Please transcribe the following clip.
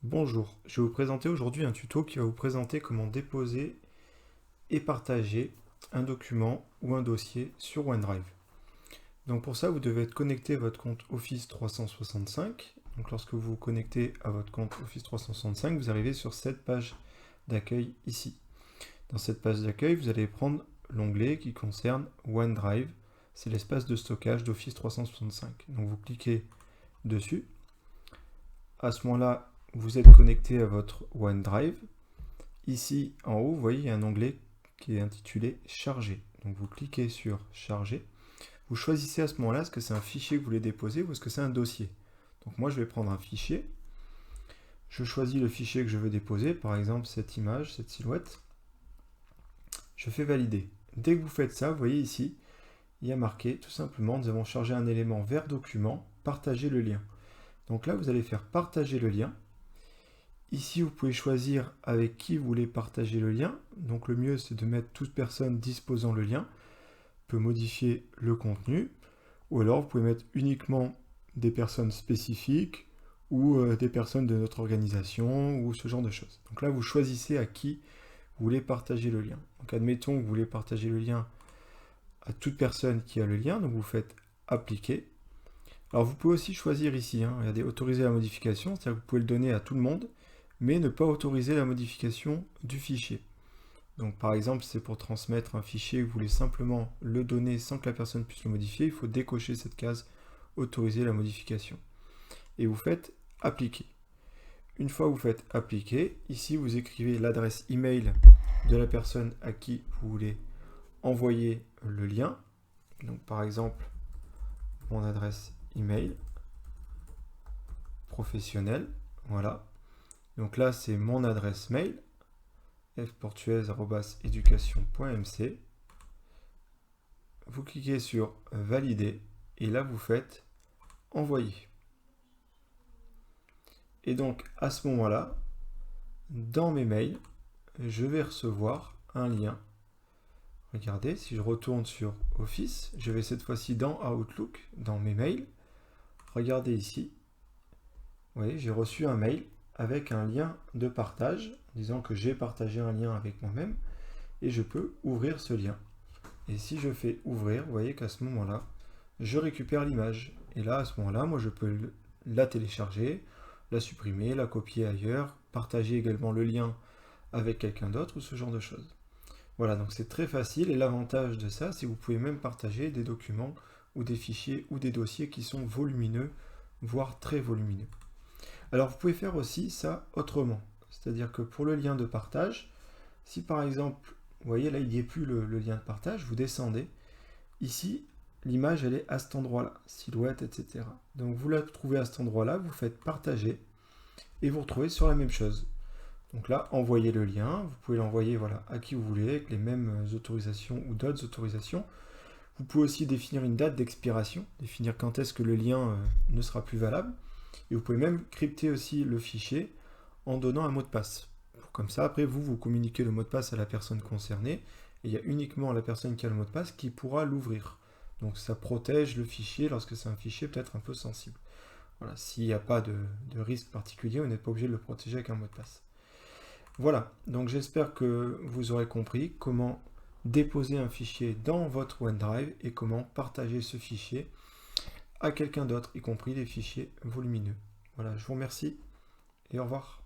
Bonjour, je vais vous présenter aujourd'hui un tuto qui va vous présenter comment déposer et partager un document ou un dossier sur OneDrive. Donc pour ça, vous devez être connecté à votre compte Office 365. Donc lorsque vous vous connectez à votre compte Office 365, vous arrivez sur cette page d'accueil ici. Dans cette page d'accueil, vous allez prendre l'onglet qui concerne OneDrive. C'est l'espace de stockage d'Office 365. Donc vous cliquez dessus. À ce moment-là, vous êtes connecté à votre OneDrive. Ici, en haut, vous voyez, il y a un onglet qui est intitulé Charger. Donc vous cliquez sur Charger. Vous choisissez à ce moment-là, est-ce que c'est un fichier que vous voulez déposer ou est-ce que c'est un dossier. Donc moi, je vais prendre un fichier. Je choisis le fichier que je veux déposer, par exemple cette image, cette silhouette. Je fais valider. Dès que vous faites ça, vous voyez ici, il y a marqué tout simplement, nous avons chargé un élément vers document, partager le lien. Donc là, vous allez faire partager le lien. Ici, vous pouvez choisir avec qui vous voulez partager le lien. Donc le mieux, c'est de mettre toute personne disposant le lien. Vous pouvez modifier le contenu. Ou alors, vous pouvez mettre uniquement des personnes spécifiques ou des personnes de notre organisation ou ce genre de choses. Donc là, vous choisissez à qui vous voulez partager le lien. Donc admettons que vous voulez partager le lien à toute personne qui a le lien. Donc vous faites appliquer. Alors vous pouvez aussi choisir ici, regardez, autoriser la modification, c'est-à-dire que vous pouvez le donner à tout le monde, mais ne pas autoriser la modification du fichier. Donc par exemple, c'est pour transmettre un fichier, vous voulez simplement le donner sans que la personne puisse le modifier, il faut décocher cette case autoriser la modification. Et vous faites appliquer. Une fois que vous faites appliquer, ici vous écrivez l'adresse email de la personne à qui vous voulez envoyer le lien. Donc par exemple, mon adresse email professionnelle, voilà. Donc là, c'est mon adresse mail, fportuaise@education.mc. Vous cliquez sur valider et là, vous faites envoyer. Et donc, à ce moment-là, dans mes mails, je vais recevoir un lien. Regardez, si je retourne sur Office, je vais cette fois-ci dans Outlook, dans mes mails. Regardez ici. Vous voyez, j'ai reçu un mail avec un lien de partage, disant que j'ai partagé un lien avec moi-même, et je peux ouvrir ce lien. Et si je fais ouvrir, vous voyez qu'à ce moment-là, je récupère l'image. Et là, à ce moment-là, moi, je peux la télécharger, la supprimer, la copier ailleurs, partager également le lien avec quelqu'un d'autre ou ce genre de choses. Voilà, donc c'est très facile et l'avantage de ça, c'est que vous pouvez même partager des documents ou des fichiers ou des dossiers qui sont volumineux, voire très volumineux. Alors vous pouvez faire aussi ça autrement, c'est-à-dire que pour le lien de partage, si par exemple, vous voyez là il n'y a plus le lien de partage, vous descendez, ici l'image elle est à cet endroit-là, silhouette, etc. Donc vous la trouvez à cet endroit-là, vous faites partager et vous retrouvez sur la même chose. Donc là, envoyez le lien, vous pouvez l'envoyer voilà, à qui vous voulez, avec les mêmes autorisations ou d'autres autorisations. Vous pouvez aussi définir une date d'expiration, définir quand est-ce que le lien ne sera plus valable. Et vous pouvez même crypter aussi le fichier en donnant un mot de passe. Comme ça, après, vous communiquez le mot de passe à la personne concernée, et il y a uniquement la personne qui a le mot de passe qui pourra l'ouvrir. Donc ça protège le fichier lorsque c'est un fichier peut-être un peu sensible. Voilà, s'il n'y a pas de risque particulier, on n'est pas obligé de le protéger avec un mot de passe. Voilà, donc j'espère que vous aurez compris comment déposer un fichier dans votre OneDrive et comment partager ce fichier à quelqu'un d'autre, y compris les fichiers volumineux. Voilà, je vous remercie et au revoir.